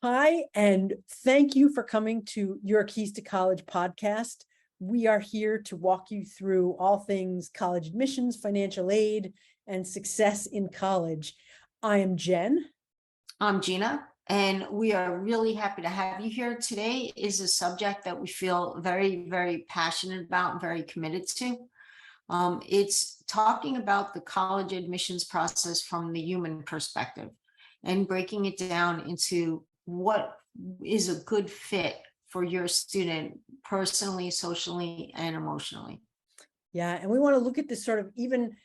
Hi, and thank you for coming to your Keys to College podcast. We are here to walk you through all things college admissions, financial aid, and success in college. I am Jen. I'm Gina, and we are really happy to have you here. Today is a subject that we feel very, very passionate about and very committed to. It's talking about the college admissions process from the human perspective and breaking it down into what is a good fit for your student personally, socially, and emotionally. Yeah, and we want to look at this sort of even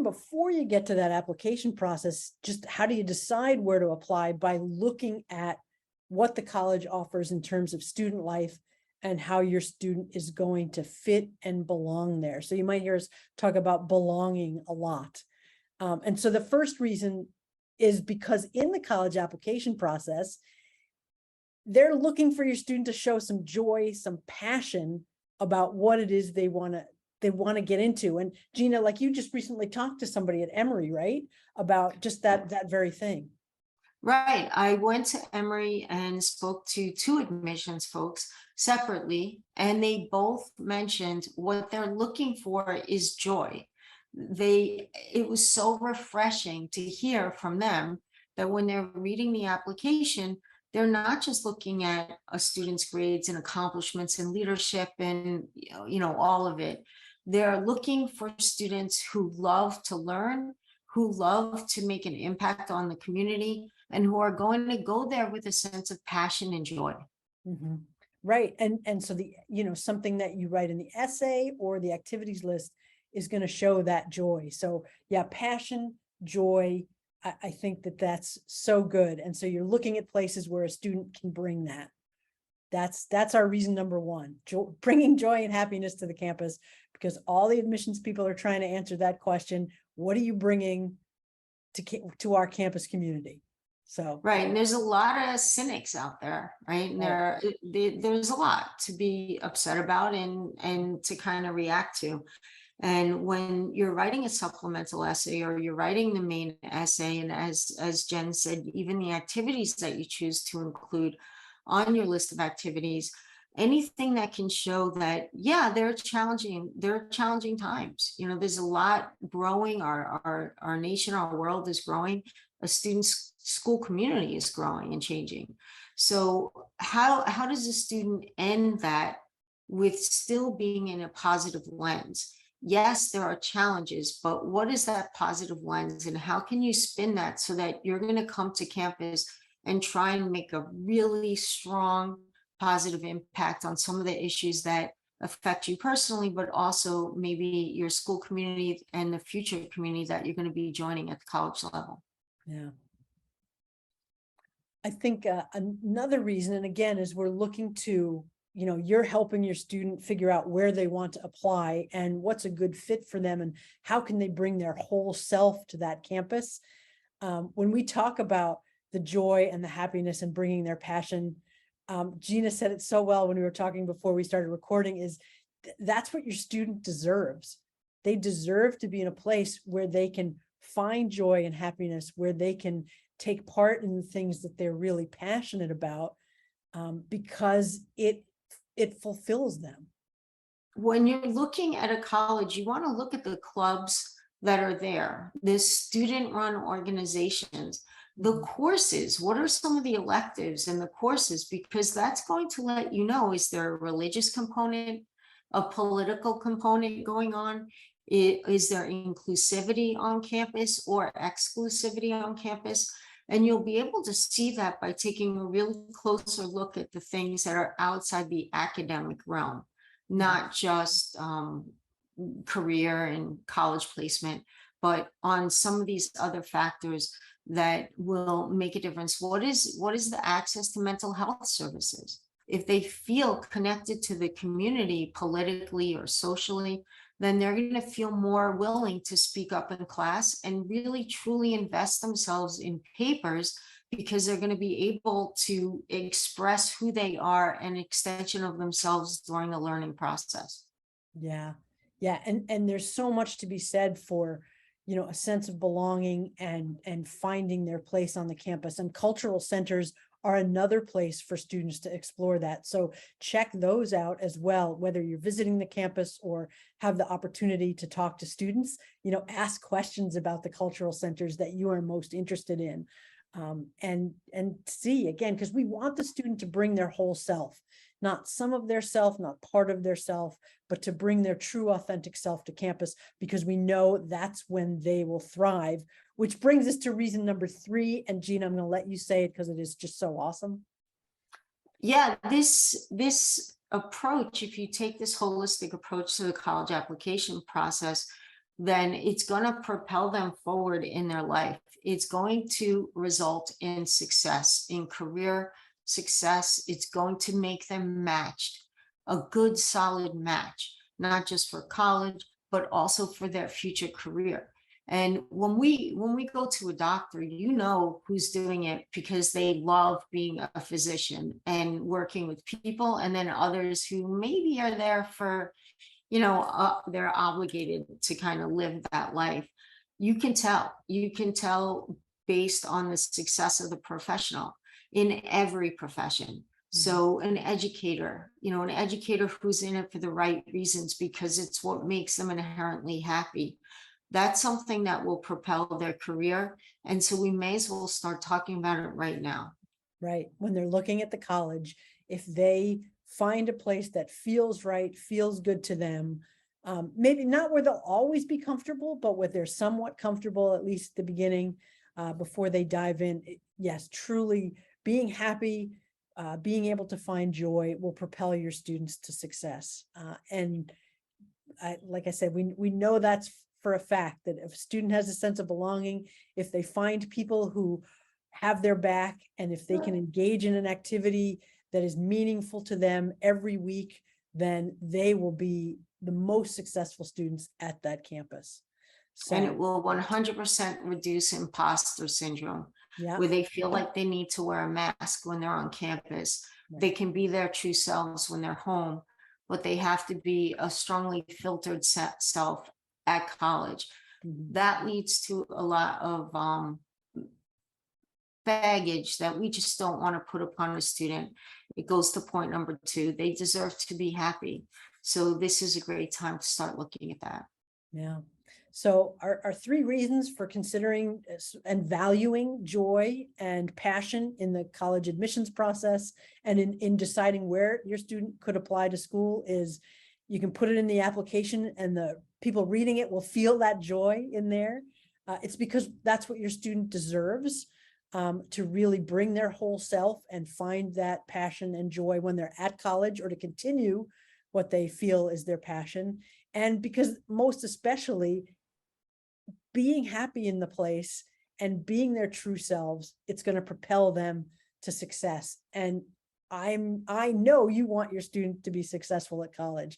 before you get to that application process, just how do you decide where to apply by looking at what the college offers in terms of student life and how your student is going to fit and belong there. So you might hear us talk about belonging a lot. And so the first reason is because in the college application process, they're looking for your student to show some joy, some passion about what it is they want to get into. And Gina, like you just recently talked to somebody at Emory, right? About just that very thing. Right. I went to Emory and spoke to two admissions folks separately, and they both mentioned what they're looking for is joy. It was so refreshing to hear from them that when they're reading the application, they're not just looking at a student's grades and accomplishments and leadership and all of it. They're looking for students who love to learn, who love to make an impact on the community, and who are going to go there with a sense of passion and joy. Mhm. Right. And so something that you write in the essay or the activities list is going to show that joy. So yeah, passion, joy. I think that's so good. And so you're looking at places where a student can bring that. That's our reason number one, bringing joy and happiness to the campus, because all the admissions people are trying to answer that question. What are you bringing to our campus community? So, Right. And there's a lot of cynics out there, right? And right. there's a lot to be upset about and to kind of react to. And when you're writing a supplemental essay or you're writing the main essay, and as Jen said, even the activities that you choose to include on your list of activities, anything that can show that, yeah, there are challenging times. There's a lot growing, our nation, our world is growing, a student's school community is growing and changing. So how does a student end that with still being in a positive lens? Yes, there are challenges, but what is that positive lens and how can you spin that so that you're going to come to campus and try and make a really strong positive impact on some of the issues that affect you personally, but also maybe your school community and the future community that you're going to be joining at the college level. Yeah. I think another reason, and again, is we're looking to, you're helping your student figure out where they want to apply and what's a good fit for them and how can they bring their whole self to that campus. When we talk about the joy and the happiness and bringing their passion, Gina said it so well when we were talking before we started recording, is that's what your student deserves. They deserve to be in a place where they can find joy and happiness, where they can take part in the things that they're really passionate about, because it fulfills them. When you're looking at a college, you want to look at the clubs that are there, the student-run organizations, the courses. What are some of the electives and the courses? Because that's going to let you know, is there a religious component, a political component going on? Is there inclusivity on campus or exclusivity on campus? And you'll be able to see that by taking a real closer look at the things that are outside the academic realm, not just career and college placement, but on some of these other factors that will make a difference. What is the access to mental health services? If they feel connected to the community politically or socially, then they're going to feel more willing to speak up in class and really truly invest themselves in papers, because they're going to be able to express who they are, an extension of themselves during the learning process. Yeah. Yeah. And there's so much to be said for, a sense of belonging and finding their place on the campus. And cultural centers are another place for students to explore that. So check those out as well, whether you're visiting the campus or have the opportunity to talk to students, ask questions about the cultural centers that you are most interested in. And see again, because we want the student to bring their whole self, not some of their self, not part of their self, but to bring their true authentic self to campus, because we know that's when they will thrive, which brings us to reason number 3. And Gina, I'm going to let you say it because it is just so awesome. Yeah, this approach, if you take this holistic approach to the college application process, then it's going to propel them forward in their life. It's going to result in success, in career success. It's going to make them matched, a good, solid match, not just for college, but also for their future career. And when we go to a doctor, who's doing it because they love being a physician and working with people, and then others who maybe are there for, they're obligated to kind of live that life. You can tell based on the success of the professional in every profession. So an educator who's in it for the right reasons because it's what makes them inherently happy. That's something that will propel their career. And so we may as well start talking about it right now. Right. When they're looking at the college, if they find a place that feels right, feels good to them, maybe not where they'll always be comfortable, but where they're somewhat comfortable, at least at the beginning, before they dive in. Yes, truly being happy, being able to find joy will propel your students to success. Like I said, we know that's for a fact, that if a student has a sense of belonging, if they find people who have their back, and if they can engage in an activity that is meaningful to them every week, then they will be the most successful students at that campus. So, and it will 100% reduce imposter syndrome, yeah, where they feel like they need to wear a mask when they're on campus. right. They can be their true selves when they're home, but they have to be a strongly filtered self at college. That leads to a lot of baggage that we just don't want to put upon a student. It goes to point number 2. They deserve to be happy. So this is a great time to start looking at that. Yeah. So our 3 reasons for considering and valuing joy and passion in the college admissions process, and in deciding where your student could apply to school, is you can put it in the application and the people reading it will feel that joy in there. It's because that's what your student deserves, to really bring their whole self and find that passion and joy when they're at college, or to continue what they feel is their passion. And because most especially, being happy in the place and being their true selves, it's going to propel them to success. And I know you want your student to be successful at college.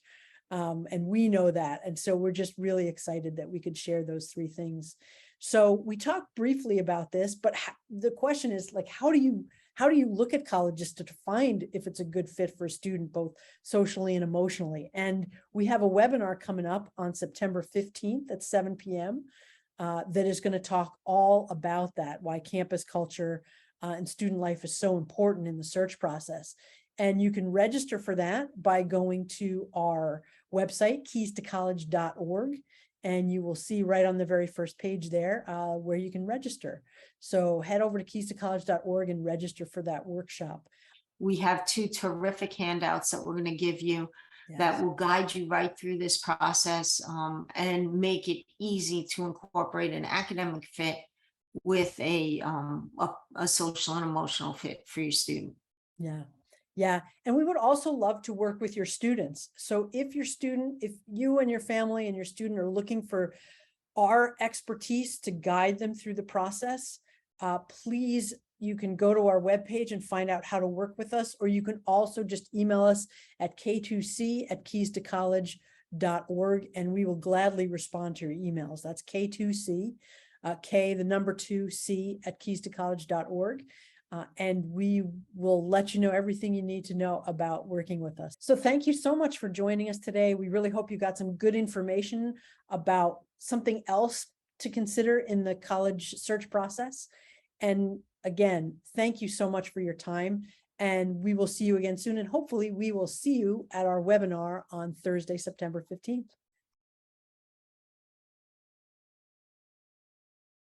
And we know that. And so we're just really excited that we could share those 3 things. So we talked briefly about this, but the question is, like, how do you look at colleges to find if it's a good fit for a student, both socially and emotionally? And we have a webinar coming up on September 15th at 7 p.m. That is going to talk all about that, why campus culture and student life is so important in the search process. And you can register for that by going to our website, keys2college.org. And you will see right on the very first page there where you can register. So head over to keys2college.org and register for that workshop. We have 2 terrific handouts that we're going to give you that will guide you right through this process, and make it easy to incorporate an academic fit with a social and emotional fit for your student. Yeah. Yeah. And we would also love to work with your students. So if you and your family and your student are looking for our expertise to guide them through the process, please, you can go to our webpage and find out how to work with us, or you can also just email us at K2C@keys2college.org, and we will gladly respond to your emails. That's K2C, K, the number 2C @keys2college.org. And we will let you know everything you need to know about working with us. So thank you so much for joining us today. We really hope you got some good information about something else to consider in the college search process. And again, thank you so much for your time. And we will see you again soon. And hopefully we will see you at our webinar on Thursday, September 15th.